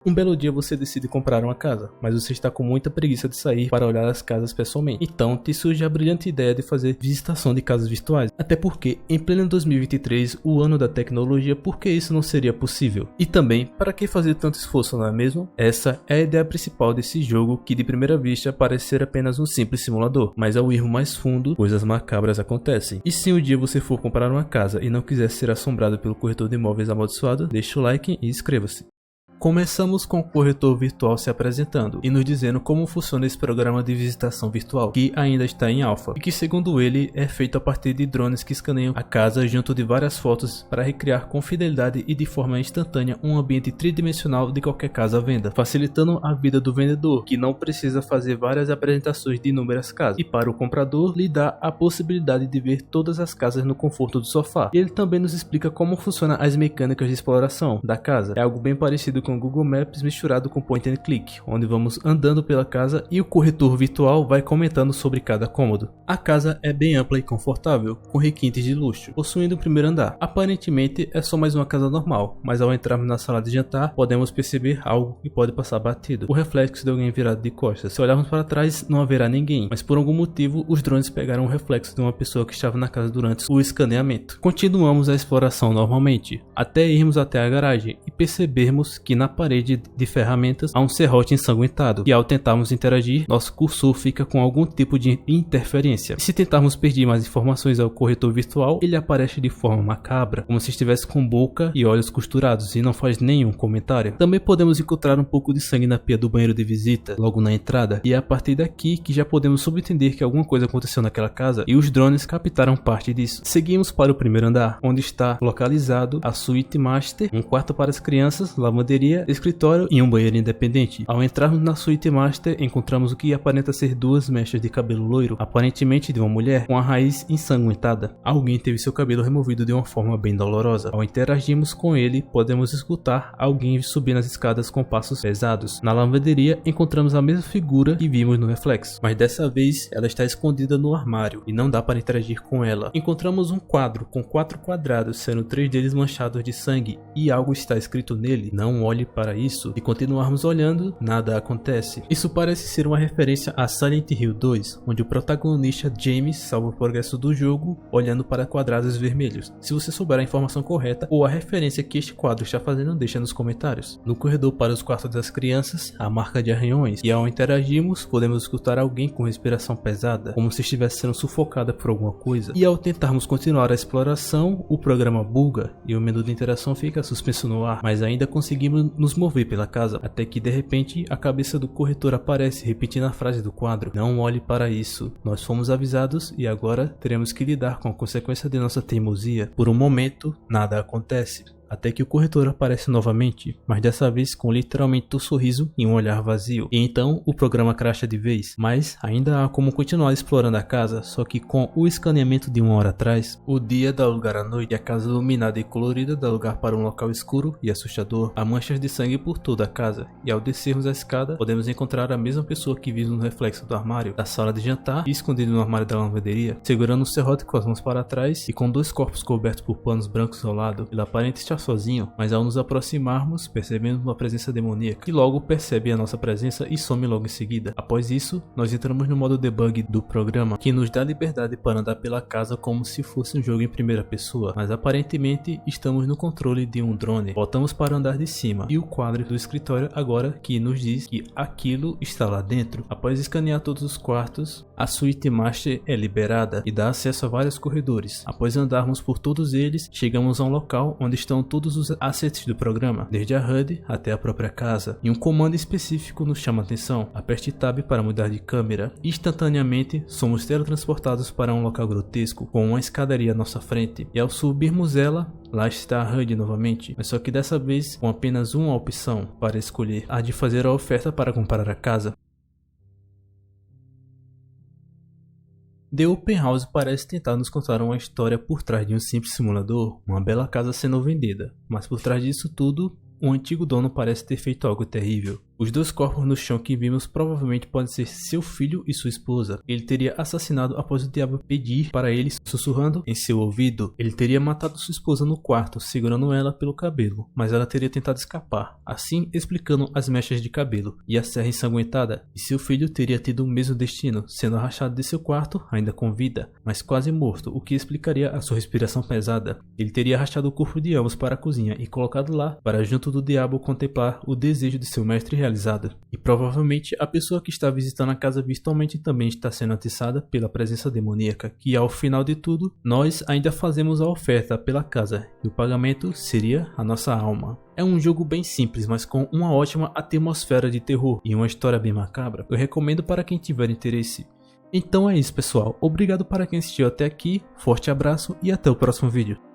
Um belo dia você decide comprar uma casa, mas você está com muita preguiça de sair para olhar as casas pessoalmente. Então te surge a brilhante ideia de fazer visitação de casas virtuais. Até porque, em pleno 2023, o ano da tecnologia, por que isso não seria possível? E também, para que fazer tanto esforço, não é mesmo? Essa é a ideia principal desse jogo, que de primeira vista parece ser apenas um simples simulador, mas ao ir mais fundo, coisas macabras acontecem. E se um dia você for comprar uma casa e não quiser ser assombrado pelo corretor de imóveis amaldiçoado, deixa o like e inscreva-se. Começamos com o corretor virtual se apresentando e nos dizendo como funciona esse programa de visitação virtual, que ainda está em alpha, e que segundo ele é feito a partir de drones que escaneiam a casa junto de várias fotos para recriar com fidelidade e de forma instantânea um ambiente tridimensional de qualquer casa à venda, facilitando a vida do vendedor, que não precisa fazer várias apresentações de inúmeras casas, e para o comprador lhe dá a possibilidade de ver todas as casas no conforto do sofá. E ele também nos explica como funcionam as mecânicas de exploração da casa. É algo bem parecido com Google Maps misturado com point and click, onde vamos andando pela casa e o corretor virtual vai comentando sobre cada cômodo. A casa é bem ampla e confortável, com requintes de luxo, possuindo o primeiro andar. Aparentemente é só mais uma casa normal, mas ao entrarmos na sala de jantar, podemos perceber algo que pode passar batido: o reflexo de alguém virado de costas. Se olharmos para trás, não haverá ninguém, mas por algum motivo os drones pegaram o reflexo de uma pessoa que estava na casa durante o escaneamento. Continuamos a exploração normalmente, até irmos até a garagem e percebermos que na parede de ferramentas há um serrote ensanguentado, e ao tentarmos interagir, nosso cursor fica com algum tipo de interferência. E se tentarmos pedir mais informações ao corretor virtual, ele aparece de forma macabra, como se estivesse com boca e olhos costurados, e não faz nenhum comentário. Também podemos encontrar um pouco de sangue na pia do banheiro de visita, logo na entrada, e é a partir daqui que já podemos subentender que alguma coisa aconteceu naquela casa, e os drones captaram parte disso. Seguimos para o primeiro andar, onde está localizado a suíte master, um quarto para as crianças, lavanderia, escritório e um banheiro independente. Ao entrarmos na suíte master, encontramos o que aparenta ser duas mechas de cabelo loiro, aparentemente de uma mulher, com a raiz ensanguentada. Alguém teve seu cabelo removido de uma forma bem dolorosa. Ao interagirmos com ele, podemos escutar alguém subir nas escadas com passos pesados. Na lavanderia, encontramos a mesma figura que vimos no reflexo, mas dessa vez ela está escondida no armário e não dá para interagir com ela. Encontramos um quadro com 4 quadrados, sendo 3 deles manchados de sangue, e algo está escrito nele: não olhe para isso. E continuarmos olhando, nada acontece. Isso parece ser uma referência a Silent Hill 2, onde o protagonista James salva o progresso do jogo olhando para quadrados vermelhos. Se você souber a informação correta ou a referência que este quadro está fazendo, deixa nos comentários. No corredor para os quartos das crianças, há marca de arranhões, e ao interagirmos, podemos escutar alguém com respiração pesada, como se estivesse sendo sufocada por alguma coisa. E ao tentarmos continuar a exploração, o programa buga e o menu de interação fica suspenso no ar, mas ainda conseguimos nos mover pela casa, até que de repente a cabeça do corretor aparece repetindo a frase do quadro: não olhe para isso. Nós fomos avisados e agora teremos que lidar com a consequência de nossa teimosia. Por um momento, nada acontece, até que o corretor aparece novamente, mas dessa vez com literalmente um sorriso e um olhar vazio. E então o programa crasha de vez, mas ainda há como continuar explorando a casa, só que com o escaneamento de 1 hora atrás. O dia dá lugar à noite, e a casa iluminada e colorida dá lugar para um local escuro e assustador. Há manchas de sangue por toda a casa, e ao descermos a escada podemos encontrar a mesma pessoa que vimos no reflexo do armário da sala de jantar e escondido no armário da lavanderia, segurando um serrote com as mãos para trás e com 2 corpos cobertos por panos brancos ao lado. Ele aparenta estar sozinho, mas ao nos aproximarmos percebemos uma presença demoníaca, que logo percebe a nossa presença e some logo em seguida. Após isso, nós entramos no modo debug do programa, que nos dá liberdade para andar pela casa como se fosse um jogo em primeira pessoa, mas aparentemente estamos no controle de um drone. Voltamos para o andar de cima e o quadro do escritório agora que nos diz que aquilo está lá dentro. Após escanear todos os quartos, a suíte master é liberada e dá acesso a vários corredores. Após andarmos por todos eles, chegamos a um local onde estão todos os assets do programa, desde a HUD até a própria casa, e um comando específico nos chama a atenção. Aperte Tab para mudar de câmera. Instantaneamente somos teletransportados para um local grotesco, com uma escadaria à nossa frente, e ao subirmos ela, lá está a HUD novamente, mas só que dessa vez com apenas uma opção para escolher: a de fazer a oferta para comprar a casa. The Open House parece tentar nos contar uma história por trás de um simples simulador, uma bela casa sendo vendida, mas por trás disso tudo, o antigo dono parece ter feito algo terrível. Os dois corpos no chão que vimos provavelmente podem ser seu filho e sua esposa. Ele teria assassinado após o diabo pedir para ele, sussurrando em seu ouvido. Ele teria matado sua esposa no quarto, segurando ela pelo cabelo, mas ela teria tentado escapar, assim explicando as mechas de cabelo e a serra ensanguentada. E seu filho teria tido o mesmo destino, sendo arrastado de seu quarto, ainda com vida, mas quase morto, o que explicaria a sua respiração pesada. Ele teria arrastado o corpo de ambos para a cozinha e colocado lá para junto do diabo contemplar o desejo de seu mestre realizado. E provavelmente a pessoa que está visitando a casa virtualmente também está sendo atiçada pela presença demoníaca, que ao final de tudo, nós ainda fazemos a oferta pela casa e o pagamento seria a nossa alma. É um jogo bem simples, mas com uma ótima atmosfera de terror e uma história bem macabra. Eu recomendo para quem tiver interesse. Então é isso, pessoal. Obrigado para quem assistiu até aqui, forte abraço e até o próximo vídeo.